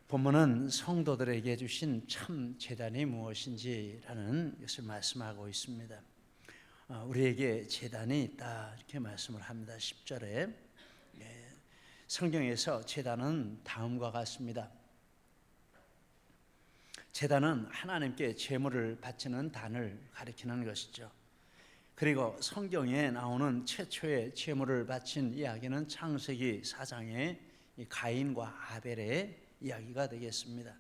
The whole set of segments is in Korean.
본문은 성도들에게 주신 참 제단이 무엇인지라는 것을 말씀하고 있습니다. 우리에게 제단이 있다 이렇게 말씀을 합니다. 10절에 성경에서 제단은 다음과 같습니다. 제단은 하나님께 제물을 바치는 단을 가리키는 것이죠. 그리고 성경에 나오는 최초의 제물을 바친 이야기는 창세기 4장의 가인과 아벨의 이야기가 되겠습니다.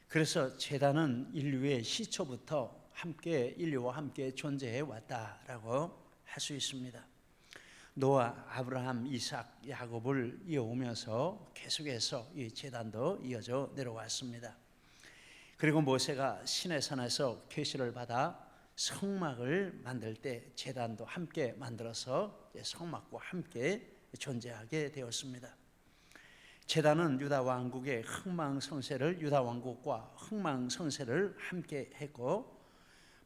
그래서 제단은 인류의 시초부터 인류와 함께 존재해 왔다라고 할 수 있습니다. 노아, 아브라함, 이삭, 야곱을 이어오면서 계속해서 이 제단도 이어져 내려왔습니다. 그리고 모세가 시내산에서 계시를 받아 성막을 만들 때 제단도 함께 만들어서 성막과 함께 존재하게 되었습니다. 제단은 유다 왕국과 흥망성쇠를 함께 했고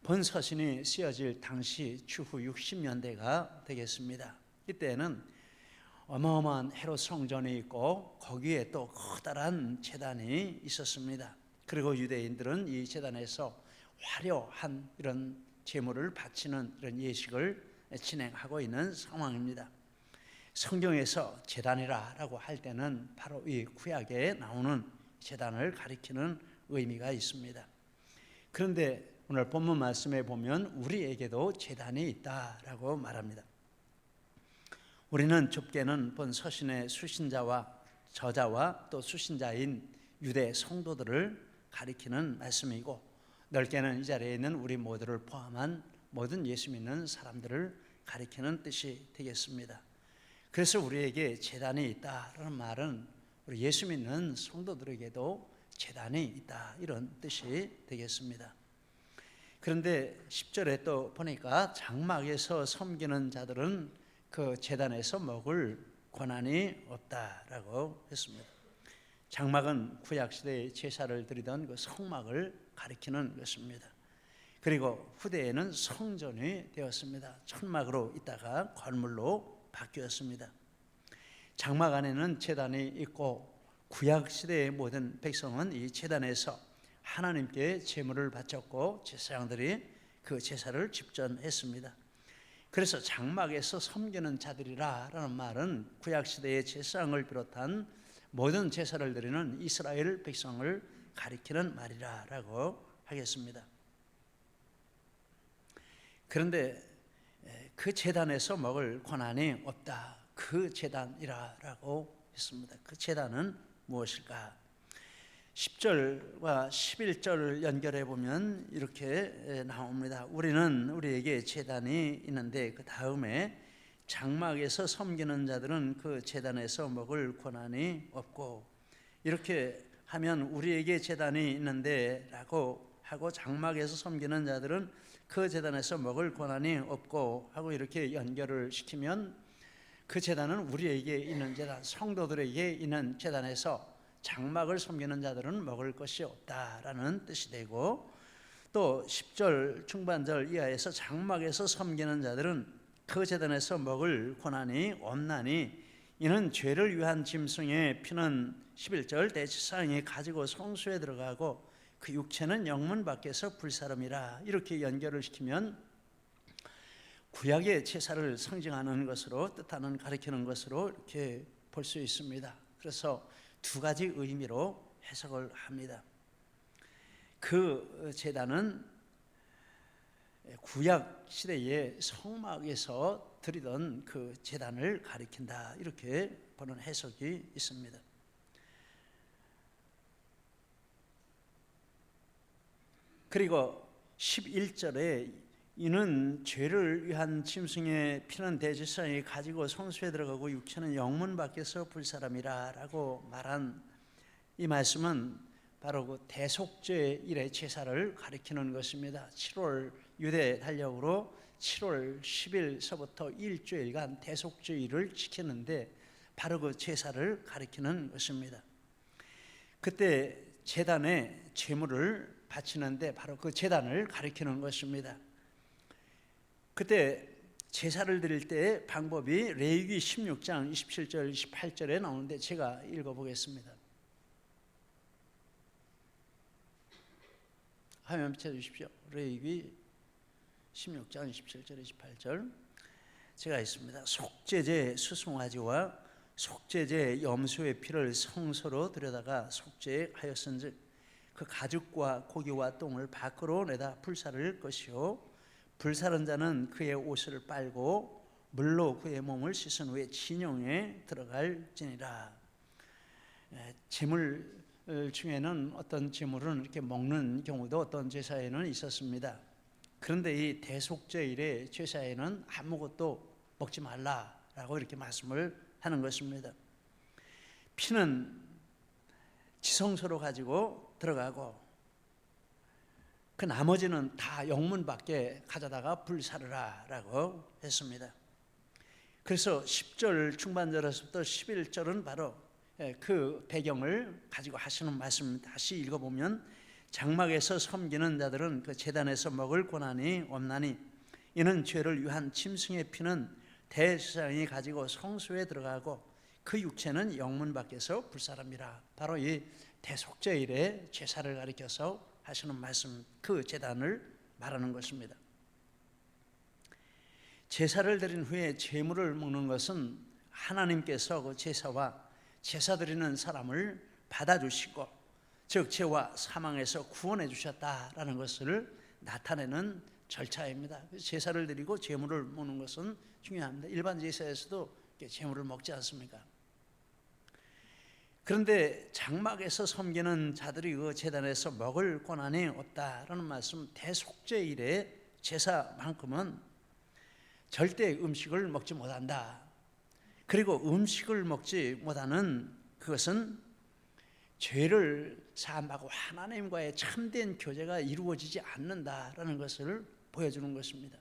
본서신이 쓰여질 당시 추후 60년대가 되겠습니다. 이때는 어마어마한 헤롯 성전이 있고 거기에 또 커다란 제단이 있었습니다. 그리고 유대인들은 이 제단에서 화려한 이런 제물을 바치는 이런 예식을 진행하고 있는 상황입니다. 성경에서 제단이라고 할 때는 바로 이 구약에 나오는 제단을 가리키는 의미가 있습니다. 그런데 오늘 본문 말씀에 보면 우리에게도 제단이 있다라고 말합니다. 우리는 좁게는 본 서신의 수신자와 저자와 또 수신자인 유대 성도들을 가리키는 말씀이고, 넓게는 이 자리에 있는 우리 모두를 포함한 모든 예수 믿는 사람들을 가리키는 뜻이 되겠습니다. 그래서 우리에게 제단이 있다라는 말은 우리 예수 믿는 성도들에게도 제단이 있다 이런 뜻이 되겠습니다. 그런데 10절에 또 보니까 장막에서 섬기는 자들은 그 제단에서 먹을 권한이 없다라고 했습니다. 장막은 구약시대에 제사를 드리던 그 성막을 가리키는 것입니다. 그리고 후대에는 성전이 되었습니다. 천막으로 있다가 건물로 바뀌었습니다. 장막 안에는 제단이 있고 구약시대의 모든 백성은 이 제단에서 하나님께 제물을 바쳤고 제사장들이 그 제사를 집전했습니다. 그래서 장막에서 섬기는 자들이라는 말은 구약시대의 제사장을 비롯한 모든 제사를 드리는 이스라엘 백성을 가리키는 말이라고 하겠습니다. 그런데 그 제단에서 먹을 권한이 없다. 그 제단이라고 했습니다. 그 제단은 무엇일까? 10절과 11절을 연결해 보면 이렇게 나옵니다. 우리에게 제단이 있는데 그 다음에 장막에서 섬기는 자들은 그 제단에서 먹을 권한이 없고, 이렇게 하면 우리에게 제단이 있는데 라고 하고 장막에서 섬기는 자들은 그 제단에서 먹을 권한이 없고 하고 이렇게 연결을 시키면 그 제단은 우리에게 있는 제단, 성도들에게 있는 제단에서 장막을 섬기는 자들은 먹을 것이 없다라는 뜻이 되고, 또 10절 중반절 이하에서 장막에서 섬기는 자들은 그 제단에서 먹을 권한이 없나니 이는 죄를 위한 짐승의 피는 11절 대제사장이 가지고 성소에 들어가고 그 육체는 영문 밖에서 불사름이라. 이렇게 연결을 시키면 구약의 제사를 상징하는 것으로 뜻하는 가리키는 것으로 이렇게 볼 수 있습니다. 그래서 두 가지 의미로 해석을 합니다. 그 제단은 구약 시대의 성막에서 드리던 그 제단을 가리킨다 이렇게 보는 해석이 있습니다. 그리고 11절에 이는 죄를 위한 짐승의 피는 대제사장이 가지고 성소에 들어가고 육체는 영문 밖에서 불사람이라 라고 말한 이 말씀은 바로 그 대속죄 일의 제사를 가리키는 것입니다. 7월 유대 달력으로 7월 10일서부터 일주일간 대속죄일을 지키는데 바로 그 제사를 가리키는 것입니다. 그때 제단에 제물을 바치는데 바로 그 제단을 가리키는 것입니다. 그때 제사를 드릴 때의 방법이 레위기 16장 27절 28절에 나오는데 제가 읽어보겠습니다. 화면 비춰주십시오. 레위기 16장 27절 28절 제가 있습니다. 속죄제 수송아지와 속죄제 염소의 피를 성소로 들여다가 속죄하였은즉 그 가죽과 고기와 똥을 밖으로 내다 불사를 것이요 불사른 자는 그의 옷을 빨고 물로 그의 몸을 씻은 후에 진영에 들어갈지니라. 제물 중에는 어떤 제물은 이렇게 먹는 경우도 어떤 제사에는 있었습니다. 그런데 이 대속죄일의 제사에는 아무것도 먹지 말라라고 이렇게 말씀을 하는 것입니다. 피는 지성소로 가지고 들어가고 그 나머지는 다 영문 밖에 가져다가 불사르라라고 했습니다. 그래서 10절 중반절에서부터 11절은 바로 그 배경을 가지고 하시는 말씀입니다. 다시 읽어보면 장막에서 섬기는 자들은 그 제단에서 먹을 권한이 없나니 이는 죄를 위한 짐승의 피는 대제사장이 가지고 성소에 들어가고 그 육체는 영문 밖에서 불사릅니다. 바로 이 대속죄일의 제사를 가리켜서 하시는 말씀, 그 제단을 말하는 것입니다. 제사를 드린 후에 제물을 먹는 것은 하나님께서 그 제사와 제사 드리는 사람을 받아주시고 즉 죄와 사망에서 구원해 주셨다라는 것을 나타내는 절차입니다. 제사를 드리고 제물을 먹는 것은 중요합니다. 일반 제사에서도 제물을 먹지 않습니까? 그런데 장막에서 섬기는 자들이 그 제단에서 먹을 권한이 없다라는 말씀, 대속죄일의 제사만큼은 절대 음식을 먹지 못한다. 그리고 음식을 먹지 못하는 그것은 죄를 사함하고 하나님과의 참된 교제가 이루어지지 않는다라는 것을 보여주는 것입니다.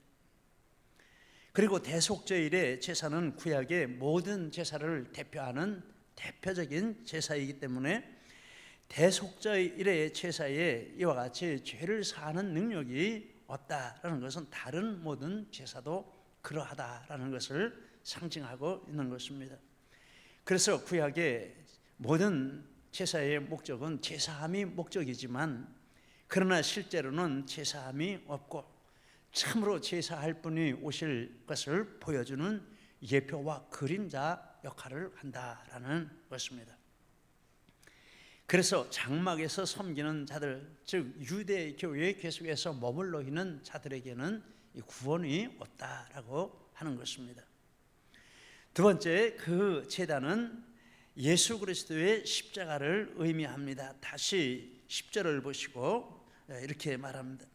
그리고 대속죄일의 제사는 구약의 모든 제사를 대표하는 대표적인 제사이기 때문에 대속죄일의 제사에 이와 같이 죄를 사하는 능력이 없다라는 것은 다른 모든 제사도 그러하다라는 것을 상징하고 있는 것입니다. 그래서 구약의 모든 제사의 목적은 제사함이 목적이지만 그러나 실제로는 제사함이 없고 참으로 제사할 분이 오실 것을 보여주는 예표와 그림자 역할을 한다라는 것입니다. 그래서 장막에서 섬기는 자들, 즉 유대 교회에 계속해서 머물러 있는 자들에게는 이 구원이 없다라고 하는 것입니다. 두 번째, 그 제단은 예수 그리스도의 십자가를 의미합니다. 다시 10절을 보시고 이렇게 말합니다.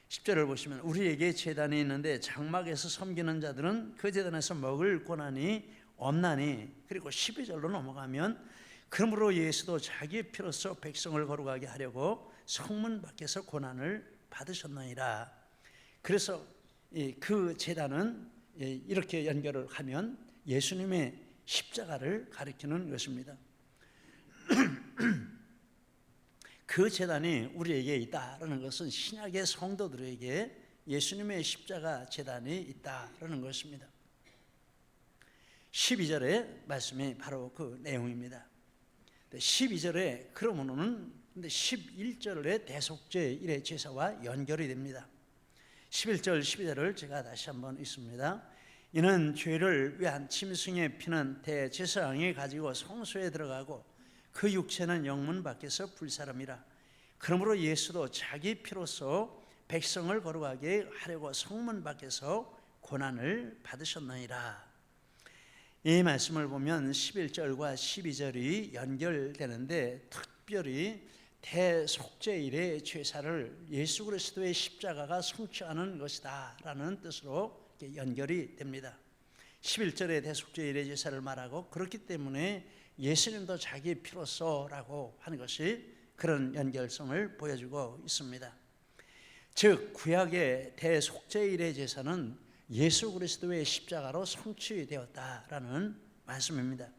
10절을 보시면 우리에게 제단이 있는데 장막에서 섬기는 자들은 그 제단에서 먹을 권한이 없나니, 그리고 12절로 넘어가면 그러므로 예수도 자기 피로써 백성을 거룩하게 하려고 성문 밖에서 고난을 받으셨느니라. 그래서 그 제단은 이렇게 연결을 하면 예수님의 십자가를 가리키는 것입니다. 그 제단이 우리에게 있다라는 것은 신약의 성도들에게 예수님의 십자가 제단이 있다라는 것입니다. 12절의 말씀이 바로 그 내용입니다. 12절에 그러면은 11절의 대속죄일의 제사와 연결이 됩니다. 11절 12절을 제가 다시 한번 읽습니다. 이는 죄를 위한 짐승의 피는 대제사장이 가지고 성소에 들어가고 그 육체는 영문 밖에서 불사름이라. 그러므로 예수도 자기 피로써 백성을 거룩하게 하려고 성문 밖에서 고난을 받으셨느니라. 이 말씀을 보면 11절과 12절이 연결되는데 특별히 대속죄일의 제사를 예수 그리스도의 십자가가 성취하는 것이다 라는 뜻으로 연결이 됩니다. 11절에 대속죄일의 제사를 말하고 그렇기 때문에 예수님도 자기 피로써 라고 하는 것이 그런 연결성을 보여주고 있습니다. 즉 구약의 대속죄일의 제사는 예수 그리스도의 십자가로 성취되었다라는 말씀입니다.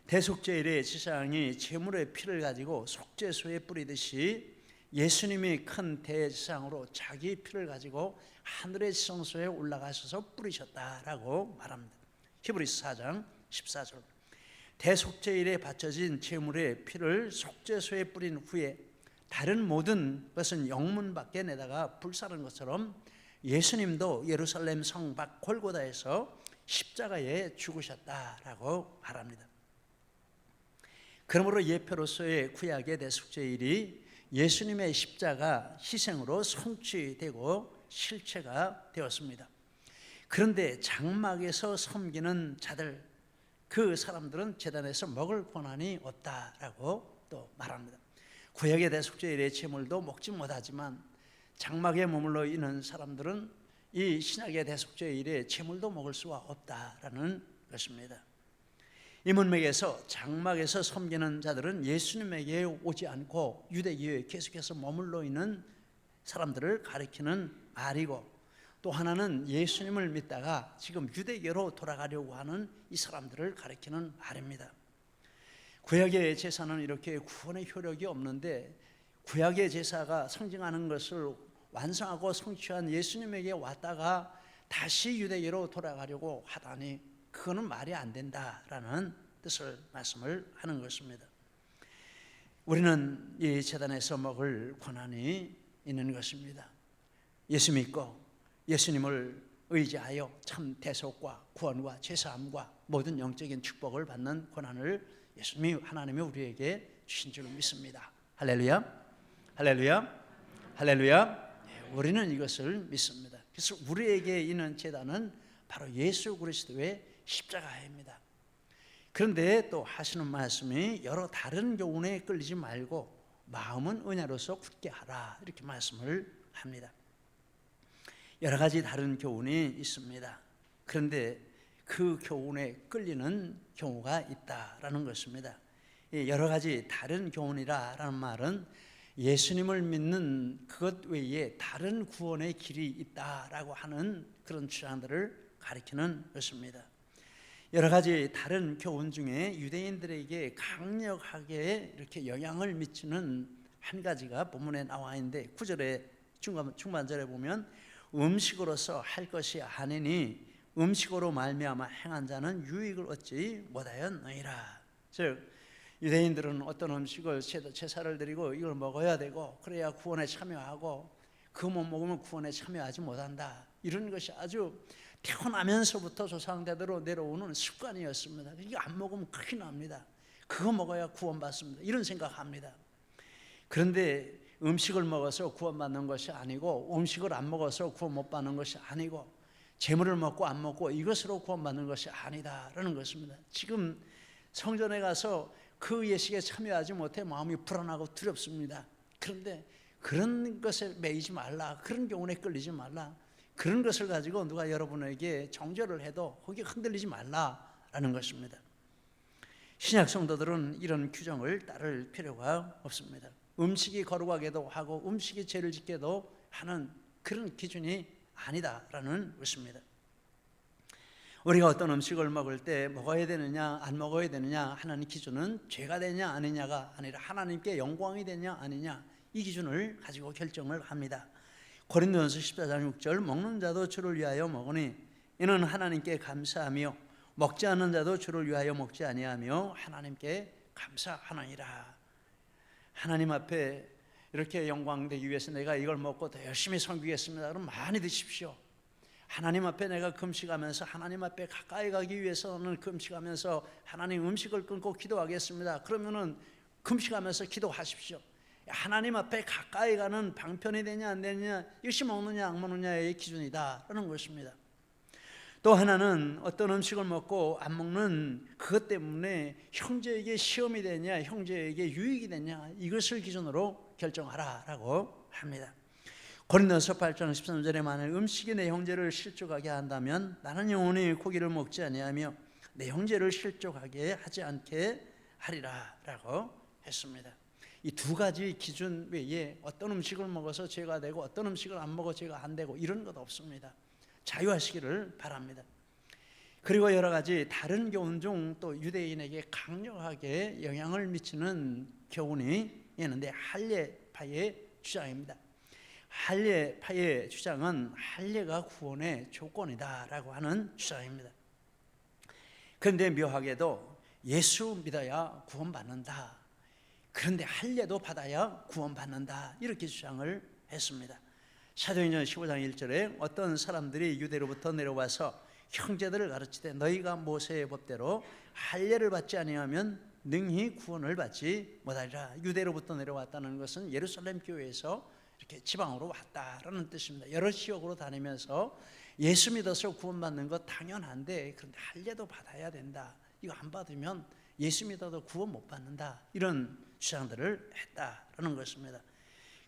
대속죄일의 제사장이 제물의 피를 가지고 속죄소에 뿌리듯이 예수님이 큰 대제사장으로 자기 피를 가지고 하늘의 지성소에 올라가셔서 뿌리셨다라고 말합니다. 히브리서 4장 14절. 대속죄일에 바쳐진 제물의 피를 속죄소에 뿌린 후에 다른 모든 것은 영문 밖에 내다가 불사른 것처럼 예수님도 예루살렘 성 밖 골고다에서 십자가에 죽으셨다라고 말합니다. 그러므로 예표로서의 구약의 대속죄일이 예수님의 십자가 희생으로 성취되고 실체가 되었습니다. 그런데 장막에서 섬기는 자들, 그 사람들은 제단에서 먹을 권한이 없다라고 또 말합니다. 구약의 대속죄일의 제물도 먹지 못하지만 장막에 머물러 있는 사람들은 이 신약의 대속죄일의 제물도 먹을 수가 없다라는 것입니다. 이 문맥에서 장막에서 섬기는 자들은 예수님에게 오지 않고 유대교에 계속해서 머물러 있는 사람들을 가리키는 말이고, 또 하나는 예수님을 믿다가 지금 유대교로 돌아가려고 하는 이 사람들을 가리키는 말입니다. 구약의 제사는 이렇게 구원의 효력이 없는데 구약의 제사가 상징하는 것을 완성하고 성취한 예수님에게 왔다가 다시 유대교로 돌아가려고 하다니 그거는 말이 안 된다라는 뜻을 말씀을 하는 것입니다. 우리는 이 제단에서 먹을 권한이 있는 것입니다. 예수 믿고 예수님을 의지하여 참 대속과 구원과 제사함과 모든 영적인 축복을 받는 권한을 예수님이 하나님이 우리에게 주신 줄 믿습니다. 할렐루야, 할렐루야, 할렐루야. 우리는 이것을 믿습니다. 그래서 우리에게 있는 제단은 바로 예수 그리스도의 십자가입니다. 그런데 또 하시는 말씀이 여러 다른 교훈에 끌리지 말고 마음은 은혜로서 굳게 하라, 이렇게 말씀을 합니다. 여러 가지 다른 교훈이 있습니다. 그런데 그 교훈에 끌리는 경우가 있다라는 것입니다. 여러 가지 다른 교훈이라는 말은 예수님을 믿는 그것 외에 다른 구원의 길이 있다라고 하는 그런 주장들을 가리키는 것입니다. 여러 가지 다른 교훈 중에 유대인들에게 강력하게 이렇게 영향을 미치는 한 가지가 본문에 나와 있는데 9절에 중반절에 보면 음식으로서 할 것이 아니니 음식으로 말미암아 행한 자는 유익을 얻지 못하였느니라. 즉 유대인들은 어떤 음식을 제사를 드리고 이걸 먹어야 되고 그래야 구원에 참여하고 그거 못 먹으면 구원에 참여하지 못한다, 이런 것이 아주 태어나면서부터 조상대대로 내려오는 습관이었습니다. 이거 안 먹으면 큰일 납니다. 그거 먹어야 구원받습니다, 이런 생각합니다. 그런데 음식을 먹어서 구원받는 것이 아니고 음식을 안 먹어서 구원 못 받는 것이 아니고 재물을 먹고 안 먹고 이것으로 구원받는 것이 아니다라는 것입니다. 지금 성전에 가서 그 예식에 참여하지 못해 마음이 불안하고 두렵습니다. 그런데 그런 것에 매이지 말라, 그런 교훈에 끌리지 말라, 그런 것을 가지고 누가 여러분에게 정죄를 해도 거기에 흔들리지 말라라는 것입니다. 신약 성도들은 이런 규정을 따를 필요가 없습니다. 음식이 거룩하게도 하고 음식이 죄를 짓게도 하는 그런 기준이 아니다라는 것입니다. 우리가 어떤 음식을 먹을 때 먹어야 되느냐 안 먹어야 되느냐 하는 기준은 죄가 되냐 아니냐가 아니라 하나님께 영광이 되냐 아니냐, 이 기준을 가지고 결정을 합니다. 고린도전서 14장 6절, 먹는 자도 주를 위하여 먹으니 이는 하나님께 감사하며 먹지 않는 자도 주를 위하여 먹지 아니하며 하나님께 감사하느니라. 하나님 앞에 이렇게 영광되기 위해서 내가 이걸 먹고 더 열심히 섬기겠습니다, 그럼 많이 드십시오. 하나님 앞에 내가 금식하면서 하나님 앞에 가까이 가기 위해서는 금식하면서 하나님 음식을 끊고 기도하겠습니다, 그러면은 금식하면서 기도하십시오. 하나님 앞에 가까이 가는 방편이 되냐 안 되냐, 이것이 먹느냐 안 먹느냐의 기준이다라는 것입니다. 또 하나는 어떤 음식을 먹고 안 먹는 그것 때문에 형제에게 시험이 되냐 형제에게 유익이 되냐, 이것을 기준으로 결정하라라고 합니다. 고린도서 8장 13절에 만일 음식이 내 형제를 실족하게 한다면 나는 영원히 고기를 먹지 아니하며 내 형제를 실족하게 하지 않게 하리라라고 했습니다. 이 두 가지 기준 외에 어떤 음식을 먹어서 죄가 되고 어떤 음식을 안 먹어 죄가 안 되고 이런 것 없습니다. 자유하시기를 바랍니다. 그리고 여러 가지 다른 교훈 중 또 유대인에게 강력하게 영향을 미치는 교훈이 있는데 할례파의 주장입니다. 할례파의 주장은 할례가 구원의 조건이다라고 하는 주장입니다. 그런데 묘하게도 예수 믿어야 구원받는다, 그런데 할례도 받아야 구원받는다, 이렇게 주장을 했습니다. 사도행전 15장 1절에 어떤 사람들이 유대로부터 내려와서 형제들을 가르치되 너희가 모세의 법대로 할례를 받지 아니하면 능히 구원을 받지 못하리라. 유대로부터 내려왔다는 것은 예루살렘 교회에서 이렇게 지방으로 왔다라는 뜻입니다. 여러 지역으로 다니면서 예수 믿어서 구원받는 것 당연한데, 그런데 할례도 받아야 된다, 이거 안 받으면 예수 믿어도 구원 못 받는다, 이런 주장들을 했다라는 것입니다.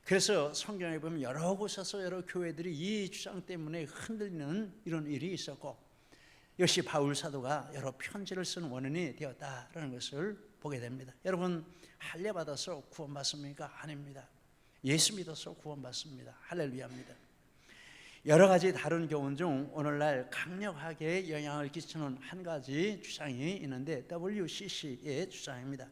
그래서 성경에 보면 여러 곳에서 여러 교회들이 이 주장 때문에 흔들리는 이런 일이 있었고, 역시 바울 사도가 여러 편지를 쓴 원인이 되었다라는 것을 보게 됩니다. 여러분, 할례 받아서 구원받습니까? 아닙니다. 예수 믿어서 구원받습니다. 할렐루야입니다. 여러 가지 다른 교훈 중 오늘날 강력하게 영향을 끼치는 한 가지 주장이 있는데 WCC의 주장입니다.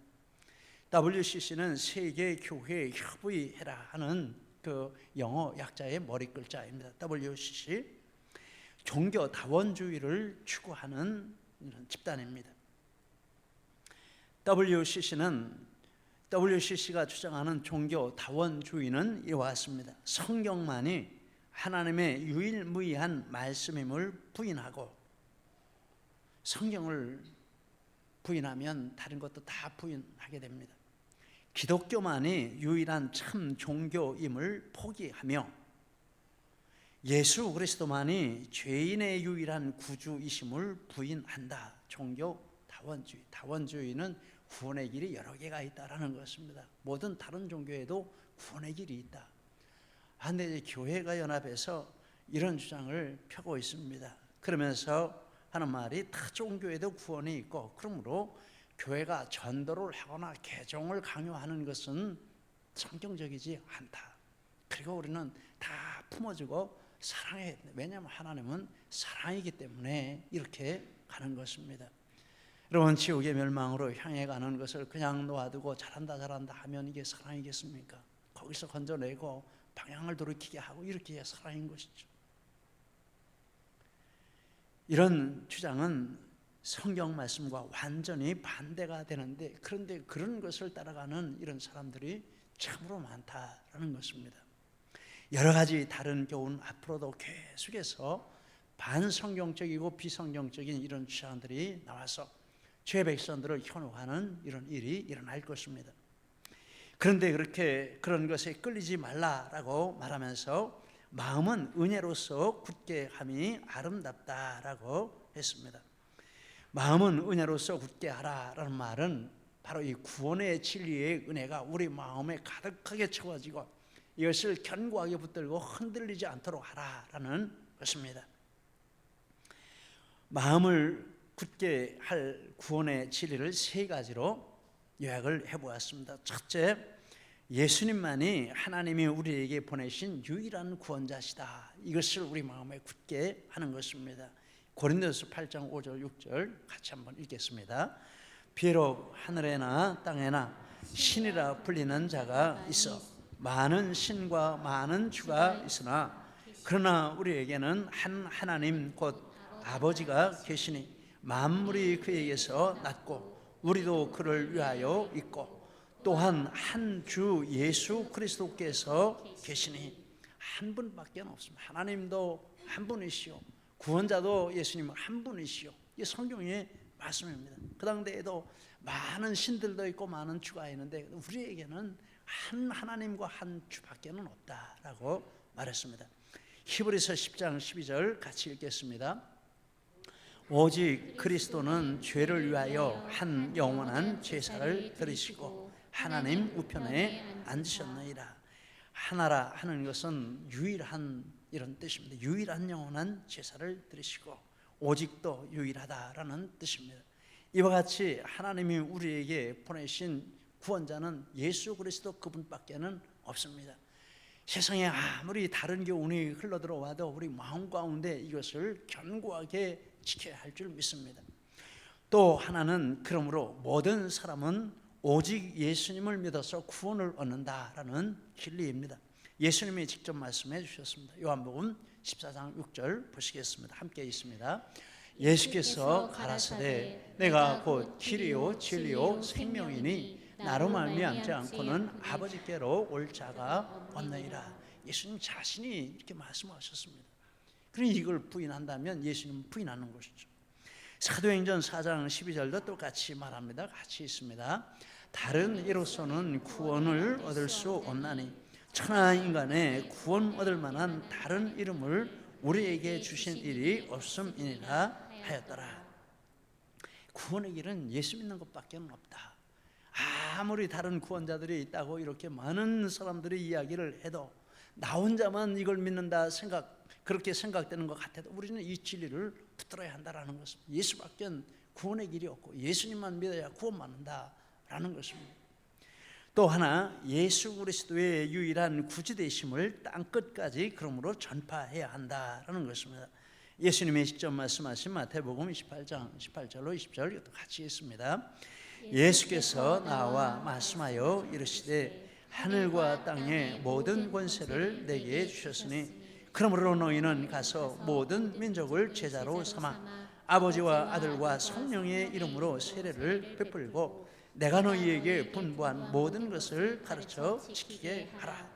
WCC는 세계 교회 협의회라 하는 그 영어 약자의 머리 글자입니다. WCC, 종교 다원주의를 추구하는 이런 집단입니다. WCC가 주장하는 종교 다원주의는 이와 같습니다. 성경만이 하나님의 유일무이한 말씀임을 부인하고, 성경을 부인하면 다른 것도 다 부인하게 됩니다. 기독교만이 유일한 참 종교임을 포기하며 예수 그리스도만이 죄인의 유일한 구주이심을 부인한다. 종교 다원주의. 다원주의는 구원의 길이 여러 개가 있다라는 것입니다. 모든 다른 종교에도 구원의 길이 있다. 그런데 교회가 연합해서 이런 주장을 펴고 있습니다. 그러면서 하는 말이 타 종교에도 구원이 있고, 그러므로 교회가 전도를 하거나 개종을 강요하는 것은 성경적이지 않다. 그리고 우리는 다 품어주고 사랑해. 왜냐하면 하나님은 사랑이기 때문에 이렇게 가는 것입니다. 여러분, 지옥의 멸망으로 향해 가는 것을 그냥 놓아두고 잘한다 하면 이게 사랑이겠습니까? 거기서 건져내고 방향을 돌이키게 하고 이렇게 해야 사랑인 것이죠. 이런 주장은 성경 말씀과 완전히 반대가 되는데, 그런데 그런 것을 따라가는 이런 사람들이 참으로 많다라는 것입니다. 여러 가지 다른 교훈 앞으로도 계속해서 반성경적이고 비성경적인 이런 주장들이 나와서 죄 백성들을 현혹하는 이런 일이 일어날 것입니다. 그런데 그런 것에 끌리지 말라라고 말하면서 마음은 은혜로서 굳게 함이 아름답다라고 했습니다. 마음은 은혜로서 굳게 하라라는 말은 바로 이 구원의 진리의 은혜가 우리 마음에 가득하게 채워지고 이것을 견고하게 붙들고 흔들리지 않도록 하라라는 것입니다. 마음을 굳게 할 구원의 진리를 세 가지로 요약을 해보았습니다. 첫째, 예수님만이 하나님이 우리에게 보내신 유일한 구원자시다. 이것을 우리 마음에 굳게 하는 것입니다. 고린도서 8장 5절 6절 같이 한번 읽겠습니다. 비록 하늘에나 땅에나 신이라 불리는 자가 있어 많은 신과 많은 주가 있으나 그러나 우리에게는 한 하나님 곧 아버지가 계시니 만물이 그에게서 났고 우리도 그를 위하여 있고 또한 한 주 예수 그리스도께서 계시니 한 분밖에 없습니다. 하나님도 한 분이시오, 구원자도 예수님 한 분이시오. 이게 성경의 말씀입니다. 그 당대에도 많은 신들도 있고 많은 주가 있는데 우리에게는 한 하나님과 한 주밖에는 없다라고 말했습니다. 히브리서 10장 12절 같이 읽겠습니다. 오직 그리스도는 죄를 위하여 한 영원한 제사를 드리시고 하나님 우편에 앉으셨느니라. 하나라 하는 것은 유일한 이런 뜻입니다. 유일한 영원한 제사를 드리시고 오직도 유일하다라는 뜻입니다. 이와 같이 하나님이 우리에게 보내신 구원자는 예수 그리스도 그분밖에는 없습니다. 세상에 아무리 다른 교훈이 흘러들어와도 우리 마음 가운데 이것을 견고하게 지켜야 할 줄 믿습니다. 또 하나는 그러므로 모든 사람은 오직 예수님을 믿어서 구원을 얻는다라는 진리입니다. 예수님이 직접 말씀해 주셨습니다. 요한복음 14장 6절 보시겠습니다. 함께 있습니다. 예수께서 가라사대 내가 곧 길이요 진리요 생명이니 나로 말미암지 않고는 아버지께로 올 자가 없느니라. 예수님 자신이 이렇게 말씀하셨습니다. 그러니 이걸 부인한다면 예수님은 부인하는 것이죠. 사도행전 4장 12절도 똑같이 말합니다. 같이 있습니다. 다른 이로서는 구원을 얻을 수 없나니 천하 인간의 구원 얻을 만한 다른 이름을 우리에게 주신 일이 없음이니라 하였더라. 구원의 길은 예수 믿는 것밖에 없다. 아무리 다른 구원자들이 있다고 이렇게 많은 사람들이 이야기를 해도 나 혼자만 이걸 믿는다 그렇게 생각되는 것 같아도 우리는 이 진리를 붙들어야 한다라는 것입니다. 예수밖에 구원의 길이 없고 예수님만 믿어야 구원받는다라는 것입니다. 또 하나 예수 그리스도의 유일한 구주되심을 땅끝까지 그러므로 전파해야 한다라는 것입니다. 예수님이 직접 말씀하신 마태복음 28장 18절로 20절 이것도 같이 있습니다. 예수께서 나와 말씀하여 이르시되 하늘과 땅의 모든 권세를 내게 주셨으니 그러므로 너희는 가서 모든 민족을 제자로 삼아 아버지와 아들과 성령의 이름으로 세례를 베풀고 내가 너희에게 분부한 모든 것을 가르쳐 지키게 하라.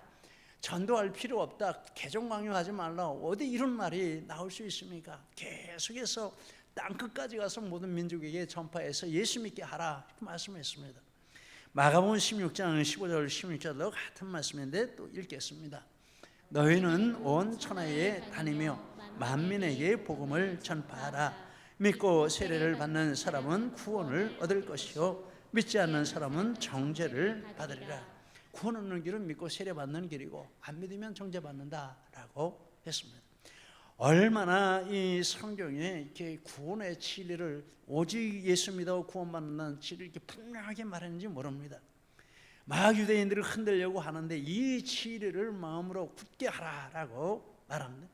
전도할 필요 없다, 개종강요하지 말라, 어디 이런 말이 나올 수 있습니까? 계속해서 땅끝까지 가서 모든 민족에게 전파해서 예수 믿게 하라 이렇게 말씀했습니다. 마가복음 16장 15절 16절도 같은 말씀인데 또 읽겠습니다. 너희는 온 천하에 다니며 만민에게 복음을 전파하라. 믿고 세례를 받는 사람은 구원을 얻을 것이요 믿지 않는 사람은 정죄를 받으리라. 구원 얻는 길은 믿고 세례 받는 길이고 안 믿으면 정죄 받는다라고 했습니다. 얼마나 이 성경에 이렇게 구원의 진리를 오직 예수 믿어 구원받는다는 진리를 이렇게 분명하게 말했는지 모릅니다. 막 유대인들을 흔들려고 하는데 이 진리를 마음으로 굳게 하라라고 말합니다.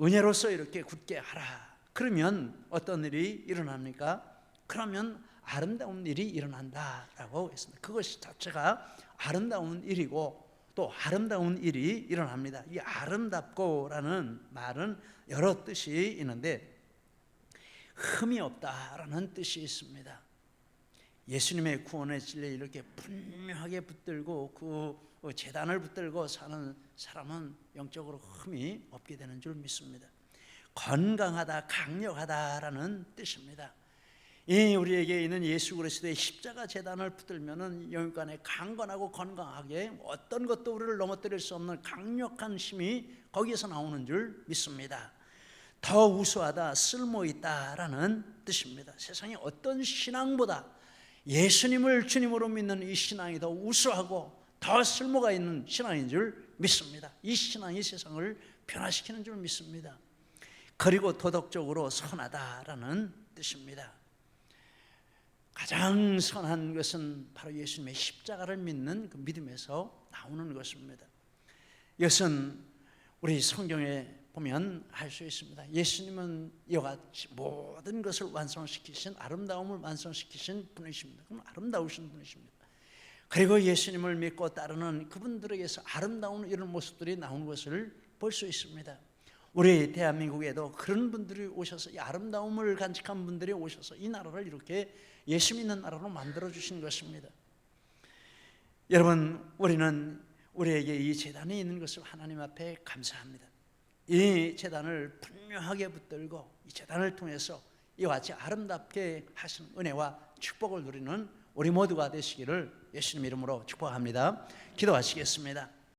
은혜로서 이렇게 굳게 하라. 그러면 어떤 일이 일어납니까? 그러면 아름다운 일이 일어난다라고 했습니다. 그것이 자체가 아름다운 일이고 또 아름다운 일이 일어납니다. 이 아름답고라는 말은 여러 뜻이 있는데 흠이 없다라는 뜻이 있습니다. 예수님의 구원의 진리에 이렇게 분명하게 붙들고 그 재단을 붙들고 사는 사람은 영적으로 흠이 없게 되는 줄 믿습니다. 건강하다, 강력하다라는 뜻입니다. 이 우리에게 있는 예수 그리스도의 십자가 재단을 붙들면은 영육간에 강건하고 건강하게 어떤 것도 우리를 넘어뜨릴 수 없는 강력한 힘이 거기에서 나오는 줄 믿습니다. 더 우수하다, 쓸모있다라는 뜻입니다. 세상에 어떤 신앙보다 예수님을 주님으로 믿는 이 신앙이 더 우수하고 더 쓸모가 있는 신앙인 줄 믿습니다. 이 신앙이 세상을 변화시키는 줄 믿습니다. 그리고 도덕적으로 선하다라는 뜻입니다. 가장 선한 것은 바로 예수님의 십자가를 믿는 그 믿음에서 나오는 것입니다. 이것은 우리 성경에 보면 알 수 있습니다. 예수님은 이와 같이 모든 것을 완성시키신, 아름다움을 완성시키신 분이십니다. 그럼 아름다우신 분이십니다. 그리고 예수님을 믿고 따르는 그분들에게서 아름다운 이런 모습들이 나오는 것을 볼 수 있습니다. 우리 대한민국에도 그런 분들이 오셔서 이 아름다움을 간직한 분들이 오셔서 이 나라를 이렇게 예수 믿는 나라로 만들어 주신 것입니다. 여러분, 우리는 우리에게 이 재단이 있는 것을 하나님 앞에 감사합니다. 이 재단을 분명하게 붙들고 이 재단을 통해서 이와 같이 아름답게 하시는 은혜와 축복을 누리는 우리 모두가 되시기를 예수님 이름으로 축복합니다. 기도하시겠습니다.